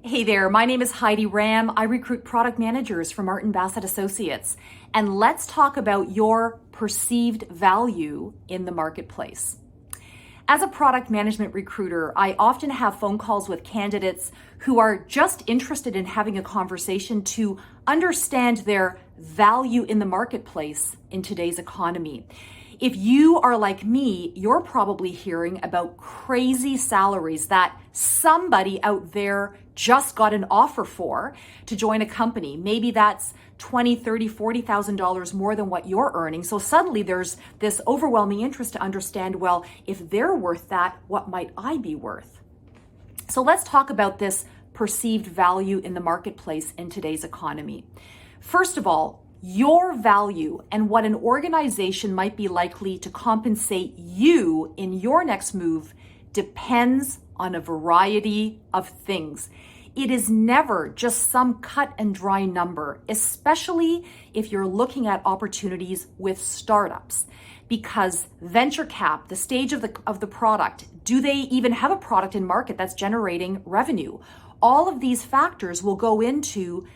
Hey there, my name is Heidi Ram. I recruit product managers for Martin Bassett Associates. And let's talk about your perceived value in the marketplace. As a product management recruiter, I often have phone calls with candidates who are just interested in having a conversation to understand their value in the marketplace in today's economy. If you are like me, you're probably hearing about crazy salaries that somebody out there just got an offer for to join a company. Maybe that's $20,000, $30,000, $40,000 more than what you're earning. So suddenly there's this overwhelming interest to understand, well, if they're worth that, what might I be worth? So let's talk about this perceived value in the marketplace in today's economy. First of all, your value and what an organization might be likely to compensate you in your next move depends on a variety of things. It is never just some cut and dry number, especially if you're looking at opportunities with startups. Because venture cap, the stage of the product, do they even have a product in market that's generating revenue? All of these factors will go into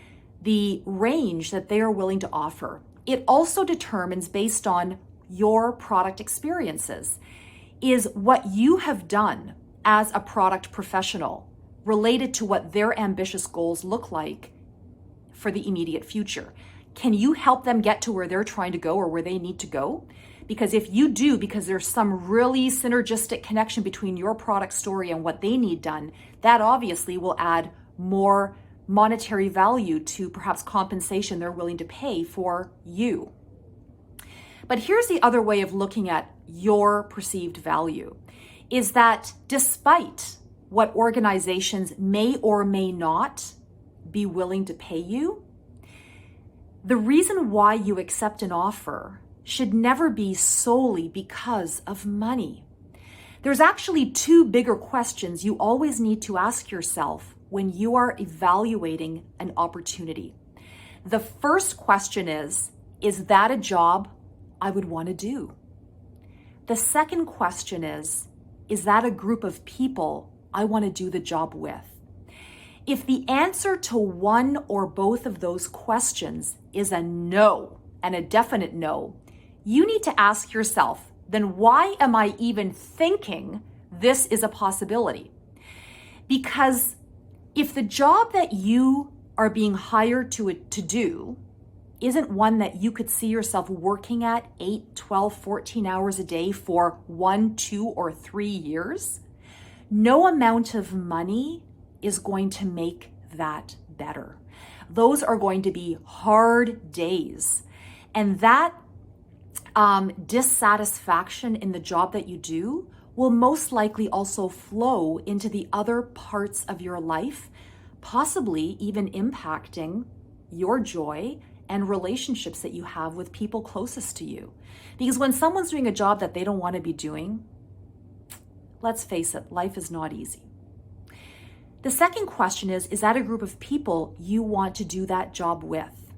the range that they are willing to offer. It also determines, based on your product experiences, is what you have done as a product professional related to what their ambitious goals look like for the immediate future. Can you help them get to where they're trying to go or where they need to go? Because if you do, because there's some really synergistic connection between your product story and what they need done, that obviously will add more monetary value to perhaps compensation they're willing to pay for you. But here's the other way of looking at your perceived value, is that despite what organizations may or may not be willing to pay you, the reason why you accept an offer should never be solely because of money. There's actually two bigger questions you always need to ask yourself when you are evaluating an opportunity. The first question is that a job I would want to do? The second question is that a group of people I want to do the job with? If the answer to one or both of those questions is a no, and a definite no, you need to ask yourself, then why am I even thinking this is a possibility? Because if the job that you are being hired to do isn't one that you could see yourself working at 8, 12, 14 hours a day for 1, 2, or 3 years, no amount of money is going to make that better. Those are going to be hard days. And that dissatisfaction in the job that you do will most likely also flow into the other parts of your life, possibly even impacting your joy and relationships that you have with people closest to you. Because when someone's doing a job that they don't want to be doing, let's face it, life is not easy. The second question is that a group of people you want to do that job with?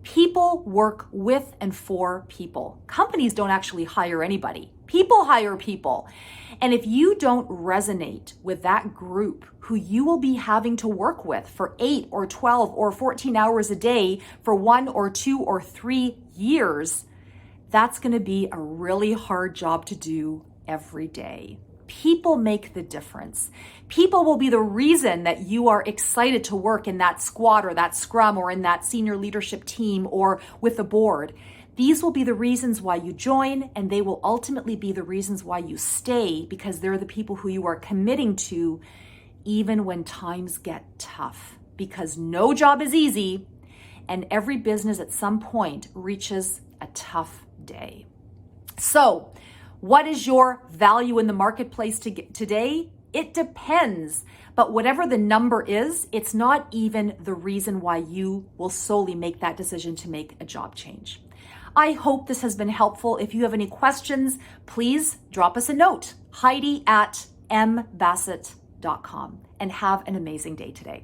People work with and for people. Companies don't actually hire anybody. People hire people. And if you don't resonate with that group who you will be having to work with for 8 or 12 or 14 hours a day for 1 or 2 or 3 years, that's going to be a really hard job to do every day. People make the difference. People will be the reason that you are excited to work in that squad or that scrum or in that senior leadership team or with the board. These will be the reasons why you join, and they will ultimately be the reasons why you stay, because they're the people who you are committing to even when times get tough. Because no job is easy, and every business at some point reaches a tough day. So, what is your value in the marketplace today? It depends. But whatever the number is, it's not even the reason why you will solely make that decision to make a job change. I hope this has been helpful. If you have any questions, please drop us a note, Heidi@mbassett.com, and have an amazing day today.